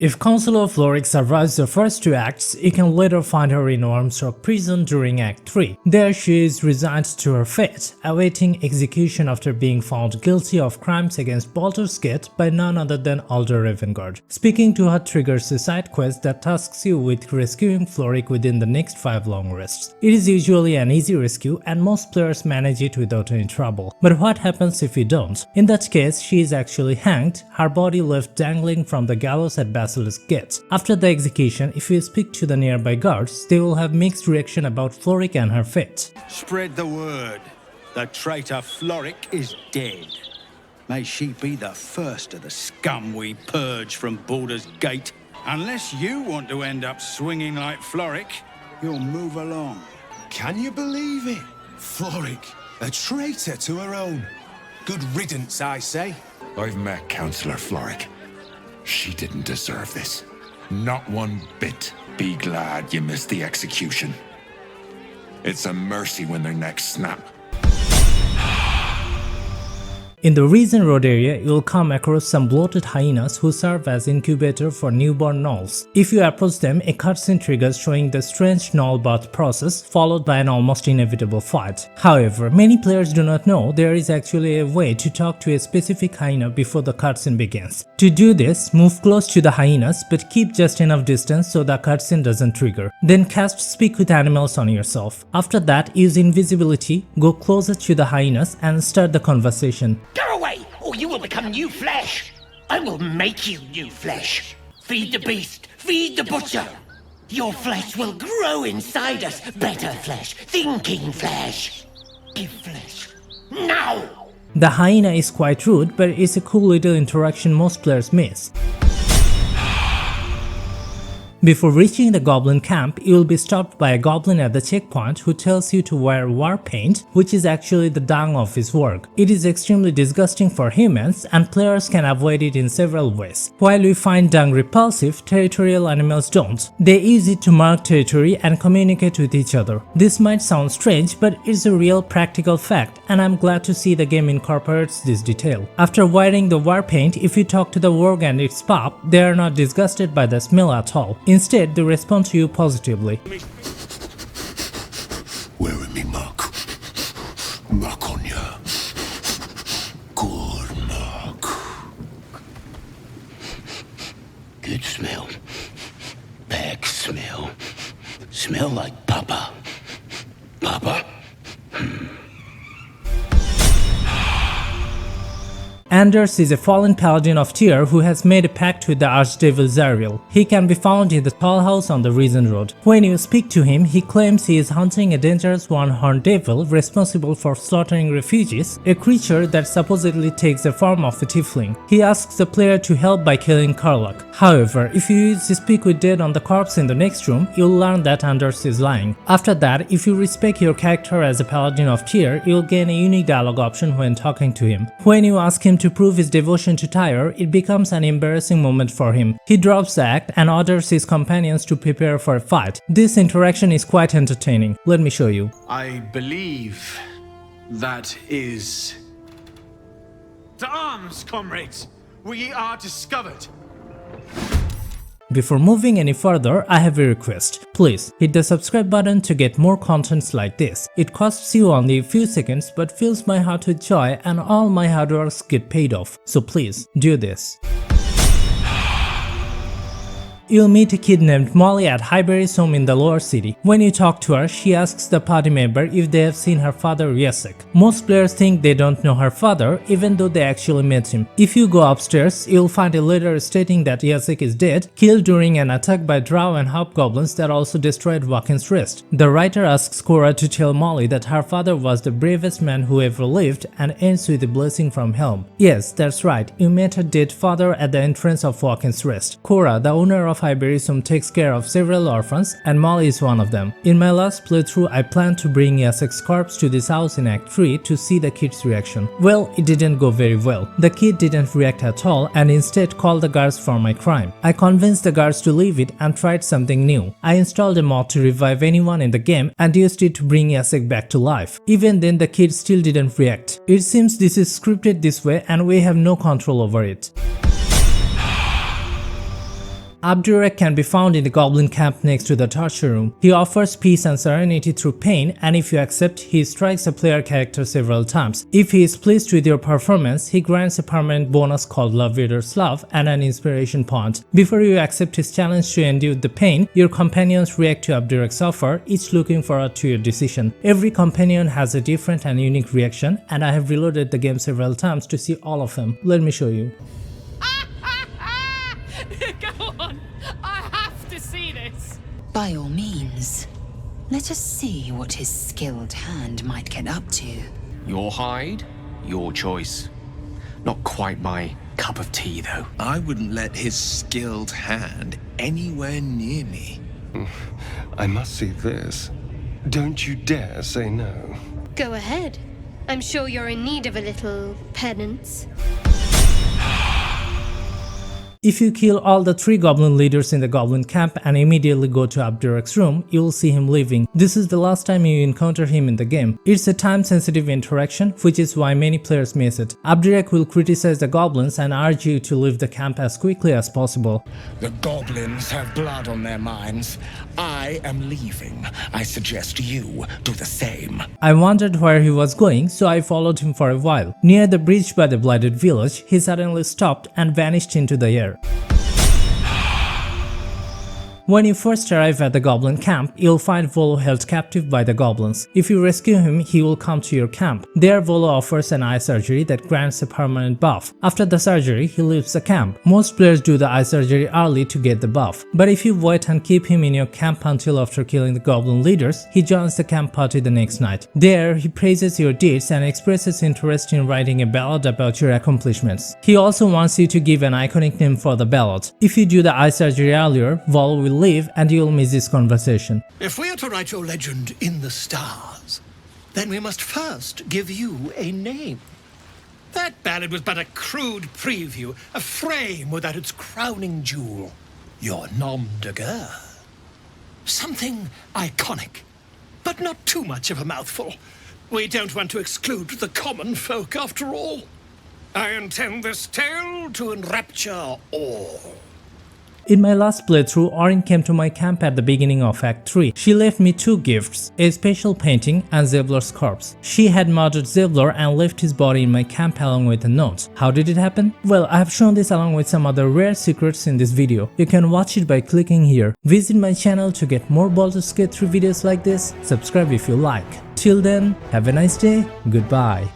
If Counsellor Florrick survives the first two acts, you can later find her in Ormsrock prison during Act 3. There she is resigned to her fate, awaiting execution after being found guilty of crimes against Baldur's Gate by none other than Alder Ravengard. Speaking to her triggers a side quest that tasks you with rescuing Florrick within the next 5 long rests. It is usually an easy rescue and most players manage it without any trouble. But what happens if you don't? In that case, she is actually hanged, her body left dangling from the gallows at Basilisk Gate. After the execution, if you speak to the nearby guards, they will have mixed reaction about Florrick and her fate. Spread the word. The traitor Florrick is dead. May she be the first of the scum we purge from Baldur's Gate. Unless you want to end up swinging like Florrick, you'll move along. Can you believe it? Florrick, a traitor to her own. Good riddance, I say. I've met Counsellor Florrick. She didn't deserve this. Not one bit. Be glad you missed the execution. It's a mercy when their necks snap. In the Reason Road area, you'll come across some bloated hyenas who serve as incubator for newborn gnolls. If you approach them, a cutscene triggers showing the strange gnoll birth process, followed by an almost inevitable fight. However, many players do not know there is actually a way to talk to a specific hyena before the cutscene begins. To do this, move close to the hyenas but keep just enough distance so the cutscene doesn't trigger. Then cast Speak with Animals on yourself. After that, use invisibility, go closer to the hyenas and start the conversation. Go away, or you will become new flesh. I will make you new flesh. Feed the beast, feed the butcher. Your flesh will grow inside us. Better flesh, thinking flesh. Give flesh. Now! The hyena is quite rude, but it's a cool little interaction most players miss. Before reaching the goblin camp, you will be stopped by a goblin at the checkpoint who tells you to wear war paint, which is actually the dung of his work. It is extremely disgusting for humans and players can avoid it in several ways. While we find dung repulsive, territorial animals don't. They use it to mark territory and communicate with each other. This might sound strange, but it's a real practical fact and I'm glad to see the game incorporates this detail. After wearing the war paint, if you talk to the warg and its pup, they are not disgusted by the smell at all. Instead, they respond to you positively. Wearing me mark. Mark on ya. Good mark. Good smell. Bad smell. Smell like Papa. Papa? Anders is a fallen Paladin of Tyr who has made a pact with the Archdevil Zariel. He can be found in the tall house on the Reason Road. When you speak to him, he claims he is hunting a dangerous one-horned devil responsible for slaughtering refugees, a creature that supposedly takes the form of a tiefling. He asks the player to help by killing Karlach. However, if you use Speak with Dead on the corpse in the next room, you'll learn that Anders is lying. After that, if you respect your character as a Paladin of Tyr, you'll gain a unique dialogue option when talking to him. When you ask him to prove his devotion to Tyr, it becomes an embarrassing moment for him. He drops the act and orders his companions to prepare for a fight. This interaction is quite entertaining. Let me show you. I believe that is... To arms, comrades! We are discovered! Before moving any further, I have a request. Please hit the subscribe button to get more contents like this. It costs you only a few seconds but fills my heart with joy and all my hard works get paid off. So please, do this. You'll meet a kid named Molly at Highbury's home in the lower city. When you talk to her, she asks the party member if they have seen her father Jacek. Most players think they don't know her father, even though they actually met him. If you go upstairs, you'll find a letter stating that Jacek is dead, killed during an attack by drow and hobgoblins that also destroyed Wakin's Rest. The writer asks Cora to tell Molly that her father was the bravest man who ever lived and ends with a blessing from Helm. Yes, that's right, you met her dead father at the entrance of Wakin's Rest. Cora, the owner of Highbury's home, takes care of several orphans and Molly is one of them. In my last playthrough, I planned to bring Jacek's corpse to this house in Act 3 to see the kid's reaction. Well, it didn't go very well. The kid didn't react at all and instead called the guards for my crime. I convinced the guards to leave it and tried something new. I installed a mod to revive anyone in the game and used it to bring Jacek back to life. Even then, the kid still didn't react. It seems this is scripted this way and we have no control over it. Abdirak can be found in the goblin camp next to the torture room. He offers peace and serenity through pain, and if you accept, he strikes a player character several times. If he is pleased with your performance, he grants a permanent bonus called Love Withers Love and an inspiration point. Before you accept his challenge to endure the pain, your companions react to Abdirak's offer, each looking forward to your decision. Every companion has a different and unique reaction, and I have reloaded the game several times to see all of them. Let me show you. Go on, I have to see this. By all means, let us see what his skilled hand might get up to. Your hide, your choice. Not quite my cup of tea, though. I wouldn't let his skilled hand anywhere near me. I must see this. Don't you dare say no. Go ahead. I'm sure you're in need of a little penance. If you kill all the 3 goblin leaders in the goblin camp and immediately go to Abdirak's room, you will see him leaving. This is the last time you encounter him in the game. It's a time-sensitive interaction, which is why many players miss it. Abdirak will criticize the goblins and urge you to leave the camp as quickly as possible. The goblins have blood on their minds. I am leaving. I suggest you do the same. I wondered where he was going, so I followed him for a while. Near the bridge by the blighted village, he suddenly stopped and vanished into the air. When you first arrive at the goblin camp, you'll find Volo held captive by the goblins. If you rescue him, he will come to your camp. There, Volo offers an eye surgery that grants a permanent buff. After the surgery, he leaves the camp. Most players do the eye surgery early to get the buff. But if you wait and keep him in your camp until after killing the goblin leaders, he joins the camp party the next night. There, he praises your deeds and expresses interest in writing a ballad about your accomplishments. He also wants you to give an iconic name for the ballad. If you do the eye surgery earlier, Volo will leave and you'll miss this conversation. If we are to write your legend in the stars, then we must first give you a name. That ballad was but a crude preview, a frame without its crowning jewel. Your nom de guerre. Something iconic, but not too much of a mouthful. We don't want to exclude the common folk after all. I intend this tale to enrapture all. In my last playthrough, Orin came to my camp at the beginning of Act 3. She left me 2 gifts, a special painting and Zevlor's corpse. She had murdered Zevlor and left his body in my camp along with a note. How did it happen? Well, I have shown this along with some other rare secrets in this video. You can watch it by clicking here. Visit my channel to get more Baldur's Gate 3 videos like this. Subscribe if you like. Till then, have a nice day. Goodbye.